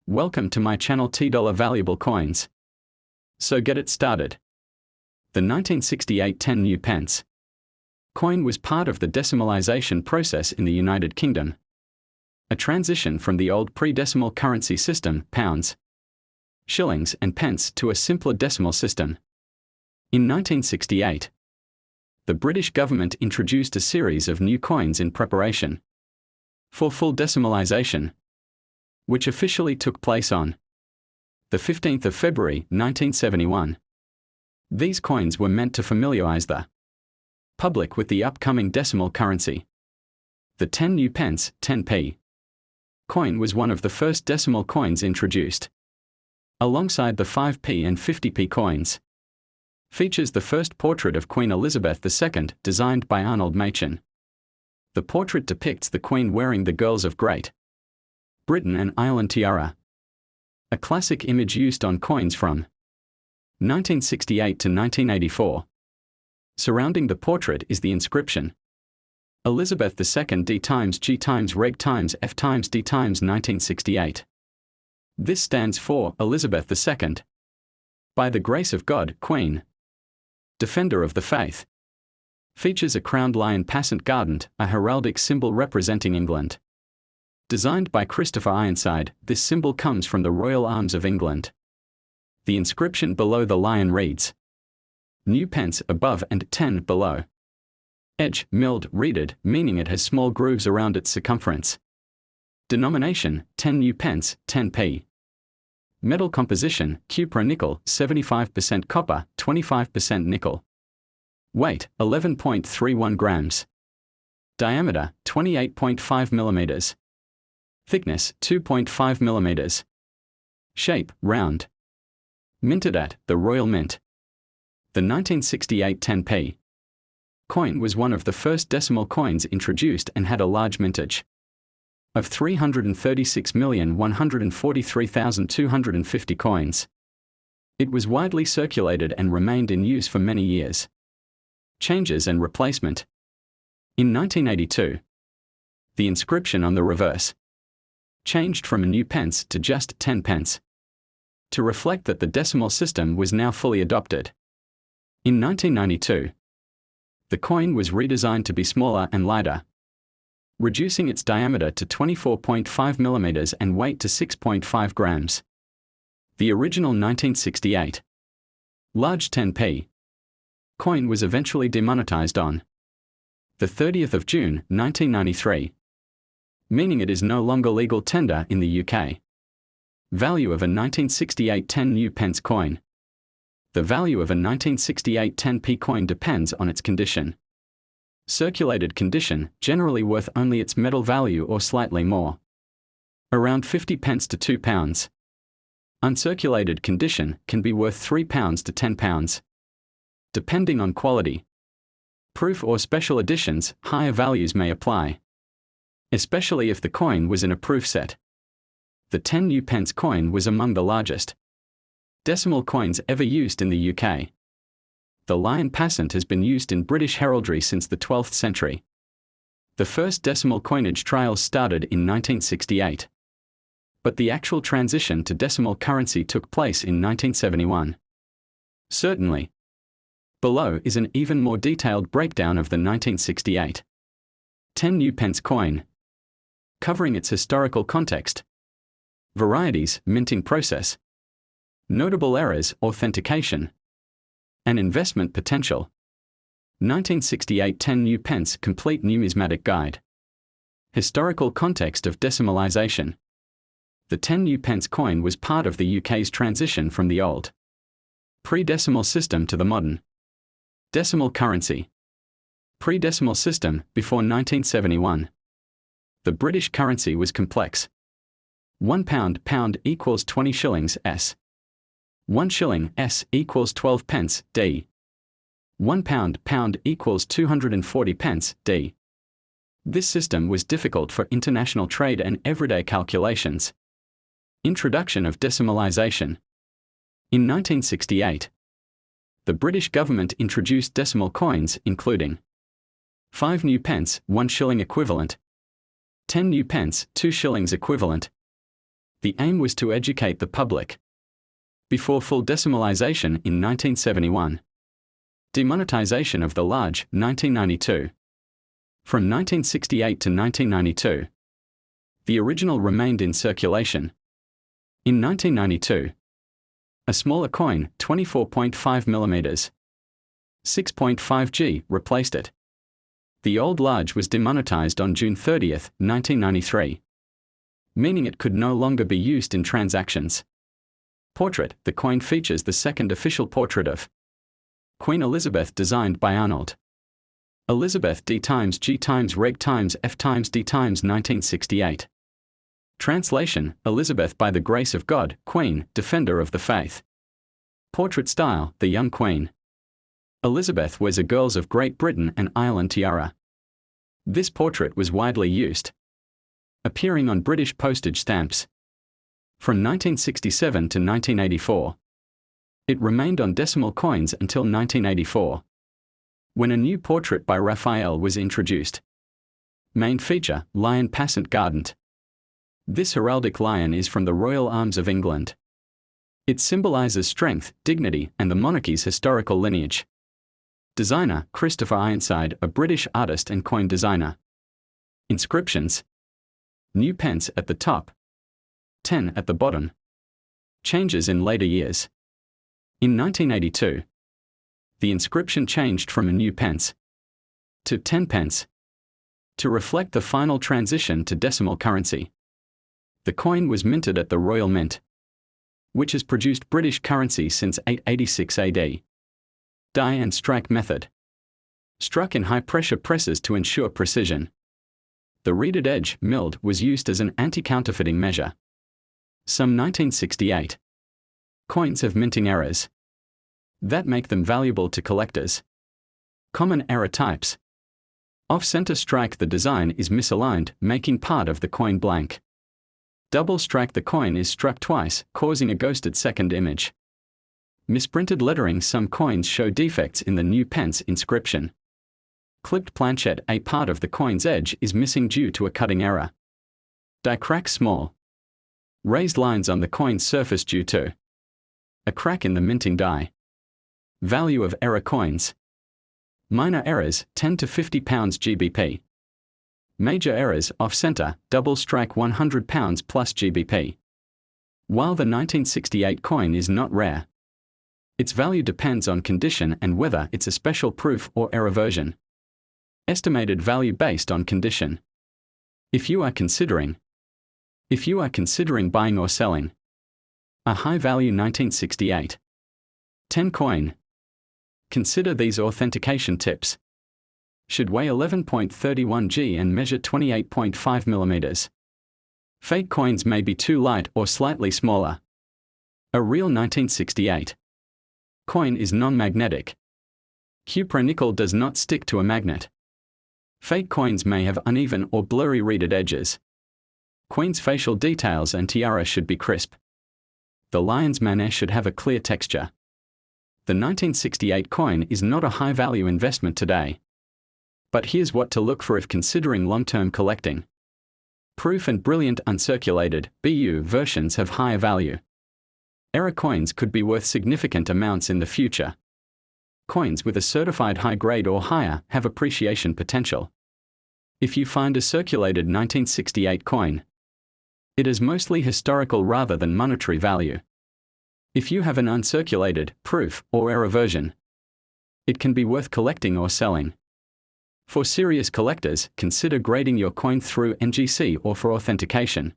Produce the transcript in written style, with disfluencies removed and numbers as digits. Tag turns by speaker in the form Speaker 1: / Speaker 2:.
Speaker 1: Welcome to my channel $10 Valuable Coins. So get it started. The 1968 10 new pence coin was part of the decimalization process in the United Kingdom. A transition from the old pre-decimal currency system, pounds, shillings and pence, to a simpler decimal system. In 1968, the British government introduced a series of new coins in preparation for full decimalization, which officially took place on the 15th of February 1971. These coins were meant to familiarize the public with the upcoming decimal currency. The 10 new pence, 10p coin was one of the first decimal coins introduced. Alongside the 5p and 50p coins, features the first portrait of Queen Elizabeth II, designed by Arnold Machen. The portrait depicts the Queen wearing the Girls of Great Britain and Ireland tiara, a classic image used on coins from 1968 to 1984. Surrounding the portrait is the inscription, Elizabeth II D times G times Reg times F times D times 1968. This stands for Elizabeth II, by the grace of God, Queen, Defender of the Faith. Features a crowned lion passant guardant, a heraldic symbol representing England. Designed by Christopher Ironside, this symbol comes from the Royal Arms of England. The inscription below the lion reads, New pence above and 10 below. Edge, milled, reeded, meaning it has small grooves around its circumference. Denomination, 10 new pence, 10p. Metal composition, cupra nickel, 75% copper, 25% nickel. Weight, 11.31 grams. Diameter, 28.5 millimeters. Thickness, 2.5 millimeters. Shape, round. Minted at the Royal Mint. The 1968 10p coin was one of the first decimal coins introduced and had a large mintage of 336,143,250 coins. It was widely circulated and remained in use for many years. Changes and replacement. In 1982, the inscription on the reverse changed from a new pence to just 10 pence, to reflect that the decimal system was now fully adopted. In 1992, the coin was redesigned to be smaller and lighter, reducing its diameter to 24.5 millimeters and weight to 6.5 grams. The original 1968 large 10p coin was eventually demonetized on the 30th of June, 1993, meaning it is no longer legal tender in the UK. Value of a 1968 10 new pence coin. The value of a 1968 10p coin depends on its condition. Circulated condition, generally worth only its metal value or slightly more. Around 50 pence to £2. Uncirculated condition can be worth £3 to £10. Depending on quality, proof or special editions, higher values may apply, especially if the coin was in a proof set. The 10 new pence coin was among the largest decimal coins ever used in the UK. The lion passant has been used in British heraldry since the 12th century. The first decimal coinage trials started in 1968. But the actual transition to decimal currency took place in 1971. Certainly. Below is an even more detailed breakdown of the 1968 10 new pence coin, covering its historical context, varieties, minting process, notable errors, authentication, and investment potential. 1968 10 new pence complete numismatic guide. Historical context of decimalization. The 10 new pence coin was part of the UK's transition from the old pre-decimal system to the modern decimal currency. Pre-decimal system, before 1971. The British currency was complex. £1 equals 20 shillings S. 1 shilling S equals 12 pence D. £1 equals 240 pence D. This system was difficult for international trade and everyday calculations. Introduction of decimalization. In 1968, the British government introduced decimal coins including 5 new pence, 1 shilling equivalent, 10 new pence, 2 shillings equivalent, The aim was to educate the public. Before full decimalization in 1971. Demonetization of the large, 1992. From 1968 to 1992. The original remained in circulation. In 1992. A smaller coin, 24.5 mm, 6.5 G, replaced it. The old large was demonetized on June 30, 1993. Meaning it could no longer be used in transactions. Portrait. The coin features the second official portrait of Queen Elizabeth designed by Arnold. Elizabeth D times G times Reg times F times D times 1968. Translation: Elizabeth by the grace of God, Queen, Defender of the Faith. Portrait style: the young Queen. Elizabeth wears a Girls of Great Britain and Ireland tiara. This portrait was widely used, appearing on British postage stamps. From 1967 to 1984. It remained on decimal coins until 1984, when a new portrait by Raphael was introduced. Main feature: lion passant guardant. This heraldic lion is from the Royal Arms of England. It symbolizes strength, dignity, and the monarchy's historical lineage. Designer: Christopher Ironside, a British artist and coin designer. Inscriptions: New Pence at the top, 10 at the bottom. Changes in later years. In 1982, the inscription changed from a new pence to 10 pence to reflect the final transition to decimal currency. The coin was minted at the Royal Mint, which has produced British currency since 886 AD. Die and strike method. Struck in high-pressure presses to ensure precision. The reeded edge, milled, was used as an anti-counterfeiting measure. Some 1968. Coins have minting errors that make them valuable to collectors. Common error types. Off-center strike: the design is misaligned, making part of the coin blank. Double strike: the coin is struck twice, causing a ghosted second image. Misprinted lettering: some coins show defects in the new pence inscription. Clipped planchette: a part of the coin's edge is missing due to a cutting error. Die crack: small raised lines on the coin's surface due to a crack in the minting die. Value of error coins. Minor errors, 10 to 50 pounds GBP. Major errors, off-center, double strike £100 plus GBP. While the 1968 coin is not rare, its value depends on condition and whether it's a special proof or error version. Estimated value based on condition. If you are considering buying or selling a high-value 1968 10 coin, consider these authentication tips. Should weigh 11.31 g and measure 28.5 mm. Fake coins may be too light or slightly smaller. A real 1968 coin is non-magnetic. Cupra nickel does not stick to a magnet. Fake coins may have uneven or blurry reeded edges. Queen's facial details and tiara should be crisp. The lion's mane should have a clear texture. The 1968 coin is not a high-value investment today. But here's what to look for if considering long-term collecting. Proof and brilliant uncirculated BU versions have higher value. Error coins could be worth significant amounts in the future. Coins with a certified high grade or higher have appreciation potential. If you find a circulated 1968 coin, it is mostly historical rather than monetary value. If you have an uncirculated, proof, or error version, it can be worth collecting or selling. For serious collectors, consider grading your coin through NGC or for authentication.